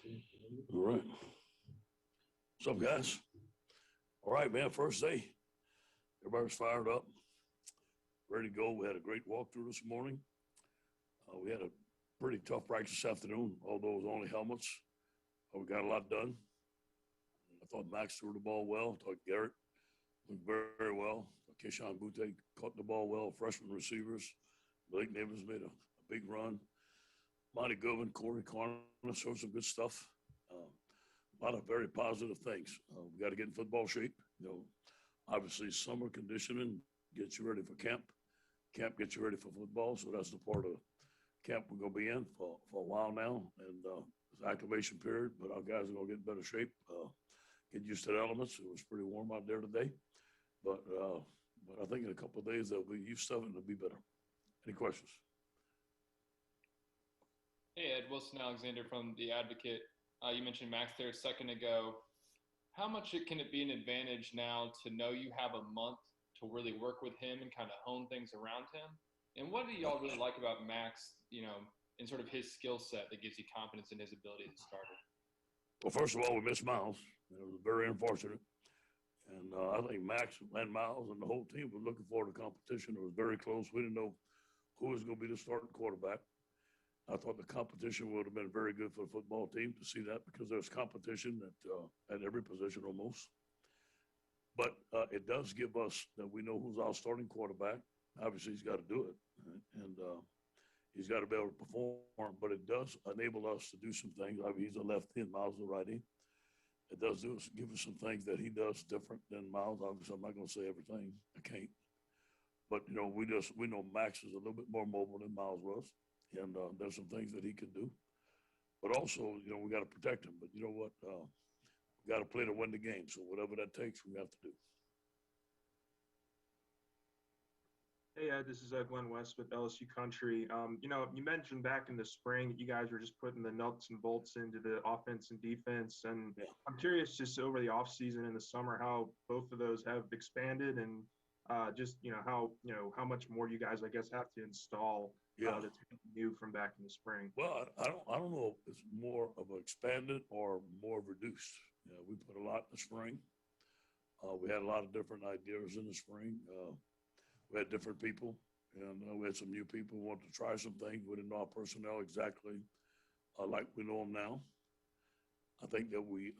All right. What's up, guys? All right, man. First day. Everybody's fired up, ready to go. We had a great walkthrough this morning. We had a pretty tough practice this afternoon, although it was only helmets. We got a lot done. I thought Max threw the ball well. I thought Garrett looked very, very well. Keyshawn Butte caught the ball well. Freshman receivers. Blake Nivens made a big run. Monty Goodwin, Corey Carner showed some good stuff. A lot of very positive things. We got to get in football shape. Obviously, summer conditioning gets you ready for camp. Camp gets you ready for football. So that's the part of camp we're going to be in for a while now. And it's acclimation period, but our guys are going to get in better shape, get used to the elements. It was pretty warm out there today. But I think in a couple of days, they'll be used to it and it'll be better. Any questions? Hey, Ed, Wilson Alexander from The Advocate. You mentioned Max there a second ago. How much can it be an advantage now to know you have a month to really work with him and kind of hone things around him? And what do y'all really like about Max, in sort of his skill set that gives you confidence in his ability as a starter? Well, first of all, we missed Miles. It was very unfortunate. And I think Max and Miles and the whole team were looking forward to competition. It was very close. We didn't know who was going to be the starting quarterback. I thought the competition would have been very good for the football team to see that because there's competition at every position almost. But it does give us that we know who's our starting quarterback. Obviously, he's got to do it, right? And he's got to be able to perform. But it does enable us to do some things. I mean, he's a lefty and Miles is a righty. It does give us some things that he does different than Miles. Obviously, I'm not going to say everything. I can't. But, we know Max is a little bit more mobile than Miles was. And there's some things that he can do. But also, we got to protect him. But you know what? We got to play to win the game. So whatever that takes, we have to do. Hey, Ed, this is Glenn West with LSU Country. You mentioned back in the spring that you guys were just putting the nuts and bolts into the offense and defense. And yeah. I'm curious just over the offseason and the summer how both of those have expanded and how much more you guys, I guess, have to install that's new from back in the spring. Well, I don't know if it's more of expanded or more reduced. We put a lot in the spring. We had a lot of different ideas in the spring. We had different people, and we had some new people who wanted to try some things. We didn't know our personnel exactly like we know them now. I think that we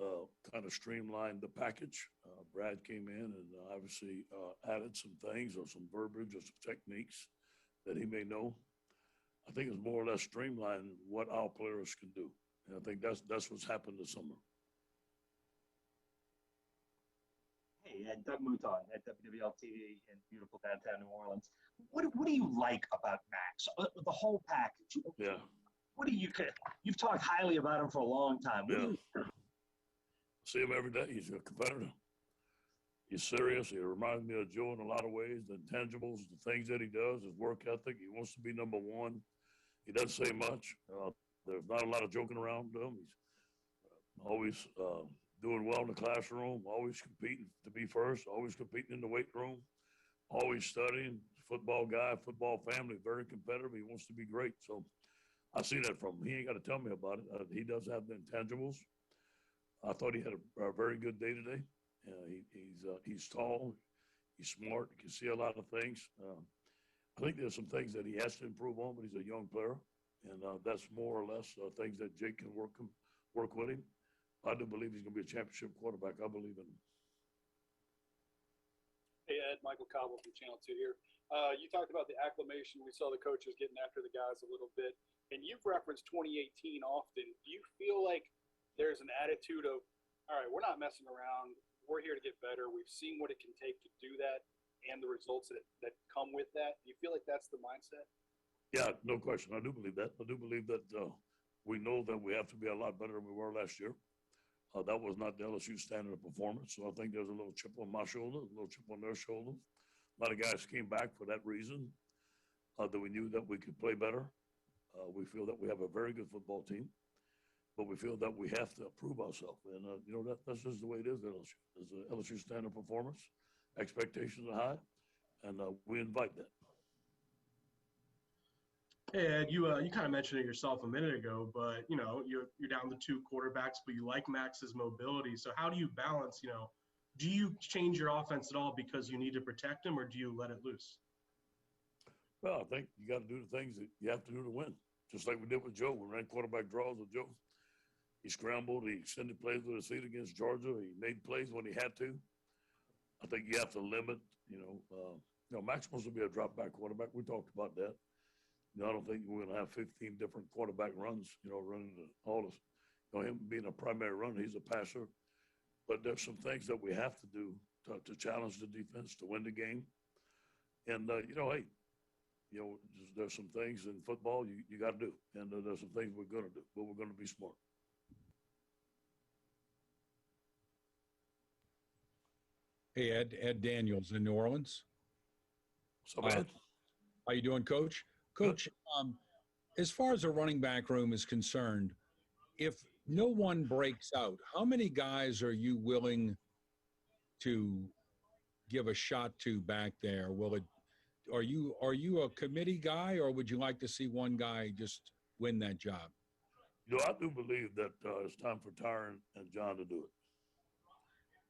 kind of streamlined the package. Brad came in and obviously added some things or some verbiage or some techniques that he may know. I think it's more or less streamlined what our players can do. And I think that's what's happened this summer. Hey, Doug Mouton at WWL-TV in beautiful downtown New Orleans. What do you like about Max? The whole package. Yeah. You've talked highly about him for a long time. See him every day. He's a competitor. He's serious. He reminds me of Joe in a lot of ways. The intangibles, the things that he does, his work ethic. He wants to be number one. He doesn't say much. There's not a lot of joking around with him. He's always doing well in the classroom, always competing to be first, always competing in the weight room, always studying. Football guy, football family, very competitive. He wants to be great. So I see that from him. He ain't got to tell me about it. He does have the intangibles. I thought he had a very good day today. He's tall. He's smart. He can see a lot of things. I think there's some things that he has to improve on, but he's a young player, and that's more or less things that Jake can work with him. I do believe he's going to be a championship quarterback. I believe in him. Hey, Ed, Michael Cobble from Channel 2 here. You talked about the acclimation. We saw the coaches getting after the guys a little bit, and you've referenced 2018 often. Do you feel like there's an attitude of, all right, we're not messing around. We're here to get better. We've seen what it can take to do that and the results that come with that. Do you feel like that's the mindset? Yeah, no question. I do believe that. I do believe that we know that we have to be a lot better than we were last year. That was not the LSU standard of performance. So I think there's a little chip on my shoulder, a little chip on their shoulder. A lot of guys came back for that reason, that we knew that we could play better. We feel that we have a very good football team, but we feel that we have to prove ourselves. And, that's just the way it is at LSU. There's an LSU standard of performance. Expectations are high, and we invite that. Hey Ed, you kind of mentioned it yourself a minute ago, but you're down to two quarterbacks, but you like Max's mobility. So how do you balance? Do you change your offense at all because you need to protect him, or do you let it loose? Well, I think you got to do the things that you have to do to win, just like we did with Joe. We ran quarterback draws with Joe. He scrambled. He extended plays with his feet against Georgia. He made plays when he had to. I think you have to limit. Max wants to be a drop back quarterback. We talked about that. I don't think we're going to have 15 different quarterback runs. Running all this. Him being a primary runner, he's a passer. But there's some things that we have to do to challenge the defense to win the game. And there's some things in football you got to do, and there's some things we're going to do, but we're going to be smart. Hey, Ed Daniels in New Orleans. So, man. How you doing, Coach? Coach, as far as the running back room is concerned, if no one breaks out, how many guys are you willing to give a shot to back there? Are you a committee guy, or would you like to see one guy just win that job? I do believe that it's time for Tyron and John to do it.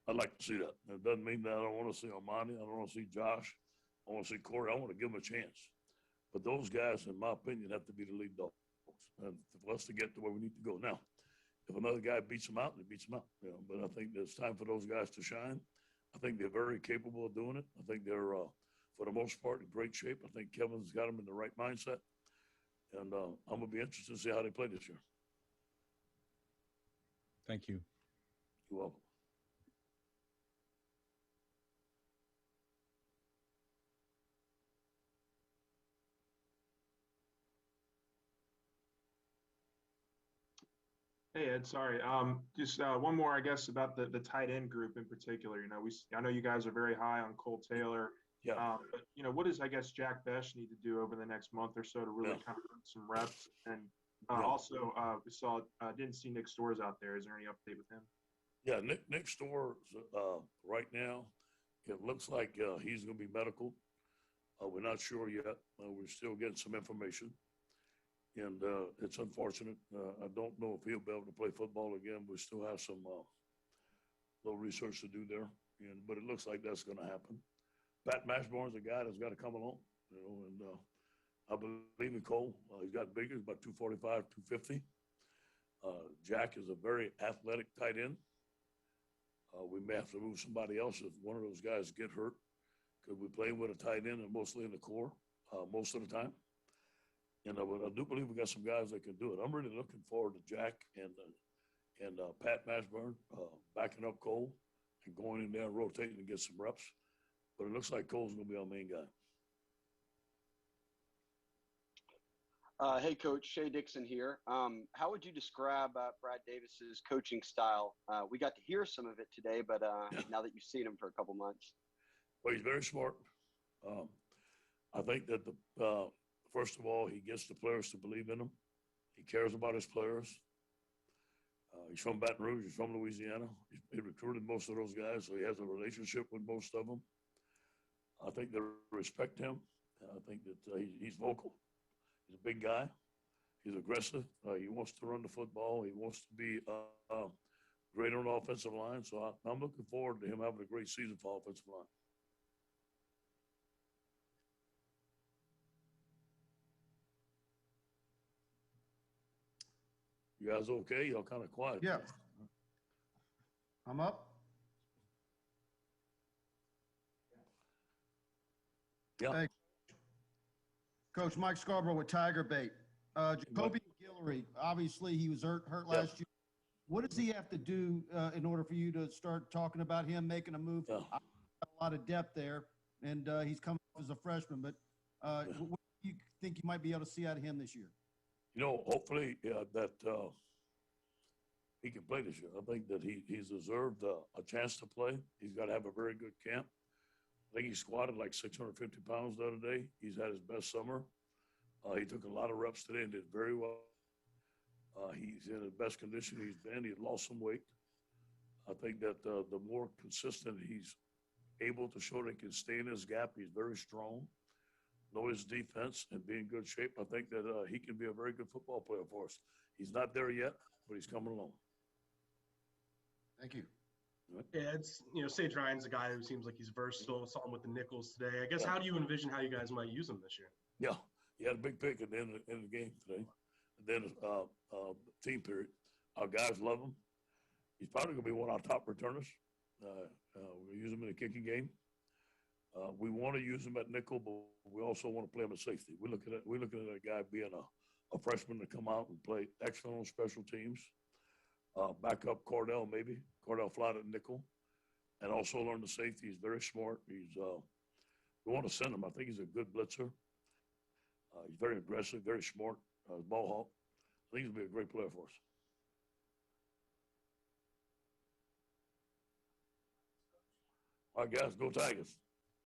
I'd like to see that. It doesn't mean that I don't want to see Armani. I don't want to see Josh. I want to see Corey. I want to give them a chance. But those guys, in my opinion, have to be the lead dogs and for us to get to where we need to go. Now, if another guy beats them out, he beats them out. But I think it's time for those guys to shine. I think they're very capable of doing it. I think they're, for the most part, in great shape. I think Kevin's got them in the right mindset. And I'm going to be interested to see how they play this year. Thank you. You're welcome. Hey Ed, sorry. Just one more, I guess, about the tight end group in particular. I know you guys are very high on Cole Taylor. Yeah. But what does, I guess, Jack Besh need to do over the next month or so to really kind of earn some reps? And also, we saw didn't see Nick Storrs out there. Is there any update with him? Yeah, Nick Storrs right now, it looks like he's going to be medical. We're not sure yet. We're still getting some information. And it's unfortunate. I don't know if he'll be able to play football again. We still have some little research to do there. But it looks like that's going to happen. Pat Mashbourne's a guy that's got to come along, and I believe in Cole. He's got bigger, he's about 245, 250. Jack is a very athletic tight end. We may have to move somebody else if one of those guys get hurt, because we play with a tight end and mostly in the core most of the time. And I do believe we got some guys that can do it. I'm really looking forward to Jack and Pat Mashburn backing up Cole and going in there and rotating and get some reps. But it looks like Cole's going to be our main guy. Hey, Coach, Shea Dixon here. How would you describe Brad Davis's coaching style? We got to hear some of it today, but now that you've seen him for a couple months. Well, he's very smart. I think that first of all, he gets the players to believe in him. He cares about his players. He's from Baton Rouge. He's from Louisiana. He recruited most of those guys, so he has a relationship with most of them. I think they respect him. I think that he's vocal. He's a big guy. He's aggressive. He wants to run the football. He wants to be great on the offensive line. So I'm looking forward to him having a great season for offensive line. You guys okay? Y'all kind of quiet. Yeah. I'm up. Yeah. Hey, Coach Mike Scarborough with Tiger Bait. Jacoby Guillory, obviously he was hurt last year. What does he have to do in order for you to start talking about him making a move? Yeah. Got a lot of depth there, and he's coming off as a freshman. But what do you think you might be able to see out of him this year? Hopefully that he can play this year. I think that he's deserved a chance to play. He's got to have a very good camp. I think he squatted like 650 pounds the other day. He's had his best summer. He took a lot of reps today and did very well. He's in the best condition he's been. He lost some weight. I think that the more consistent he's able to show that he can stay in his gap, he's very strong. know his defense, and be in good shape. I think that he can be a very good football player for us. He's not there yet, but he's coming along. Thank you. Yeah, it's, Sage Ryan's a guy who seems like he's versatile. Saw him with the nickels today. I guess, how do you envision how you guys might use him this year? Yeah, he had a big pick at the end of the game today. And then team period. Our guys love him. He's probably going to be one of our top returners. We're going to use him in the kicking game. We want to use him at nickel, but we also want to play him at safety. We're looking at a guy being a freshman to come out and play excellent on special teams. Back up Cordell, maybe. Cordell flat at nickel. And also learn the safety. He's very smart. We want to send him. I think he's a good blitzer. He's very aggressive, very smart, ball hawk. I think he's going to be a great player for us. All right, guys, go Tigers.